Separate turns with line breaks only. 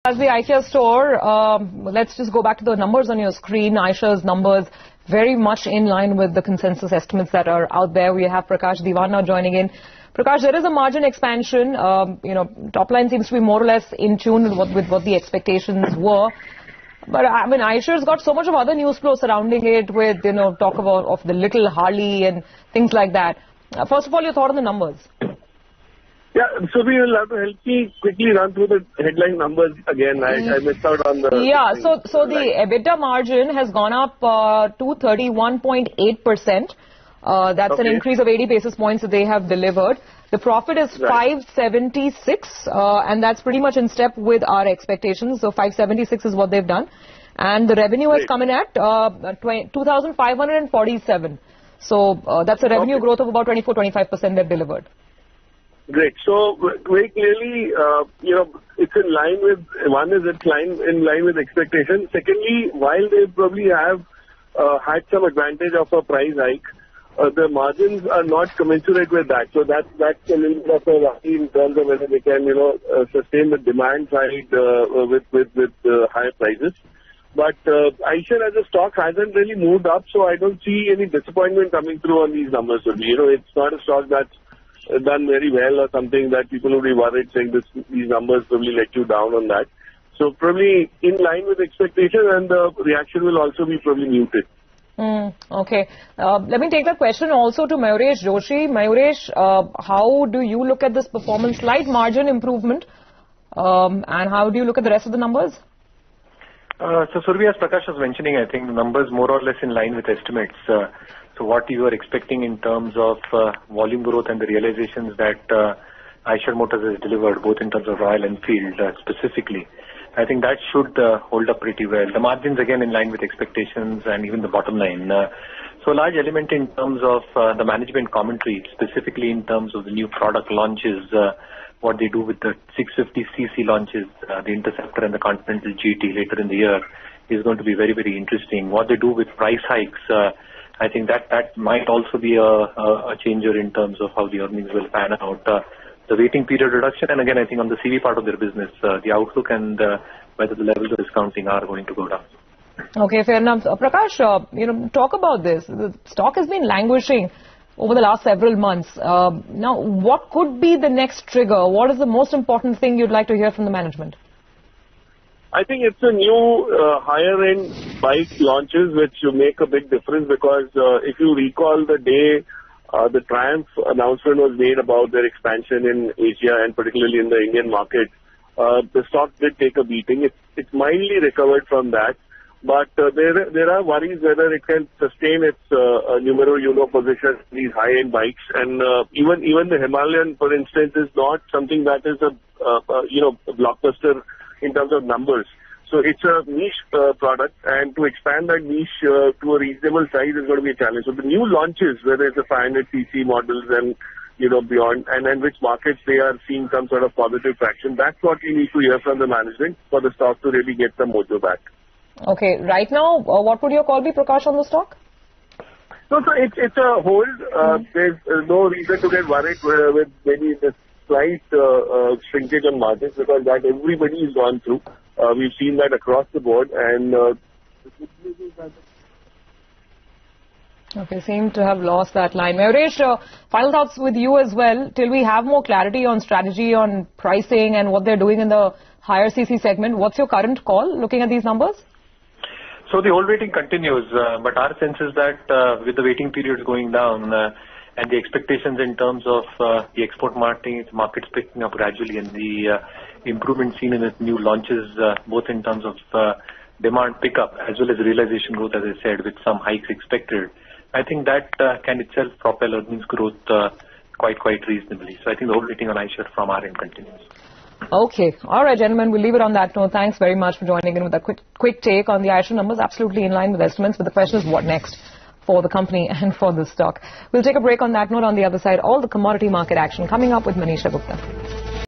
As the Eicher store, let's just go back to the numbers on your screen. Eicher's numbers very much in line with the consensus estimates that are out there. We have Prakash Diwan now joining in. Prakash, there is a margin expansion. Top line seems to be more or less in tune with what the expectations were. But I mean, Eicher's got so much of other news flow surrounding it with, talk of the little Harley and things like that. First of all, your thought on the numbers.
Yeah, so we will have to help me quickly run through the headline numbers again. I missed out on the...
Yeah, so the EBITDA margin has gone up to 31.8%. That's an increase of 80 basis points that they have delivered. The profit is 576, and that's pretty much in step with our expectations. So 576 is what they've done. And the revenue has come in at 2,547. So that's a revenue growth of about 24-25% they've delivered.
Great. So very clearly, it's in line with, one is it's in line with expectations. Secondly, while they probably have had some advantage of a price hike, the margins are not commensurate with that. So that's a little bit of a worry in terms of whether they can, sustain the demand side with higher prices. But Eicher as a stock hasn't really moved up, so I don't see any disappointment coming through on these numbers. It's not a stock that's done very well or something that people will be worried saying these numbers probably let you down on that. So probably in line with expectation, and the reaction will also be probably muted.
Okay. Let me take that question also to Mayuresh Joshi. Mayuresh, how do you look at this performance? Slight margin improvement. And how do you look at the rest of the numbers?
So Survi, as Prakash was mentioning, I think the numbers more or less in line with estimates. So what you are expecting in terms of volume growth and the realizations that Eicher Motors has delivered, both in terms of Royal Enfield specifically, I think that should hold up pretty well. The margins again in line with expectations and even the bottom line. So a large element in terms of the management commentary, specifically in terms of the new product launches, what they do with the 650cc launches, the Interceptor and the Continental GT later in the year is going to be very, very interesting. What they do with price hikes, I think that might also be a changer in terms of how the earnings will pan out. The waiting period reduction, and again, I think on the CV part of their business, the outlook and whether the levels of discounting are going to go down.
Okay, fair enough. Prakash, talk about this. The stock has been languishing over the last several months. Now, what could be the next trigger? What is the most important thing you'd like to hear from the management?
I think it's a new higher-end bike launches which make a big difference, because if you recall the day the Triumph announcement was made about their expansion in Asia and particularly in the Indian market, the stock did take a beating. It's mildly recovered from that, but there are worries whether it can sustain its numero uno position in these high-end bikes. And even the Himalayan, for instance, is not something that is a blockbuster in terms of numbers. So it's a niche product, and to expand that niche to a reasonable size is going to be a challenge. So the new launches, whether it's the 500cc models and beyond, and then which markets they are seeing some sort of positive traction, that's what we need to hear from the management for the stock to really get some mojo back. Okay, right now, what would your call be, Prakash, on the stock? So it's a hold. There's no reason to get worried with maybe the slight shrinkage on margins, because that everybody has gone through. We've seen that across the board, and okay, seem to have lost that line. Mayuresh, final thoughts with you as well. Till we have more clarity on strategy, on pricing, and what they're doing in the higher CC segment, what's your current call looking at these numbers?
So the whole waiting continues, but our sense is that with the waiting periods going down and the expectations in terms of the export markets picking up gradually, and the improvement seen in the new launches, both in terms of demand pickup as well as realization growth, as I said, with some hikes expected, I think that can itself propel earnings growth quite reasonably. So I think the whole waiting on Eicher from our end continues. Okay. All right, gentlemen, we'll leave it on that note. Thanks very much for joining in with a quick take on the Eicher numbers. Absolutely in line with estimates, but the question is what next for the company and for the stock. We'll take a break on that note. On the other side, all the commodity market action coming up with Manisha Gupta.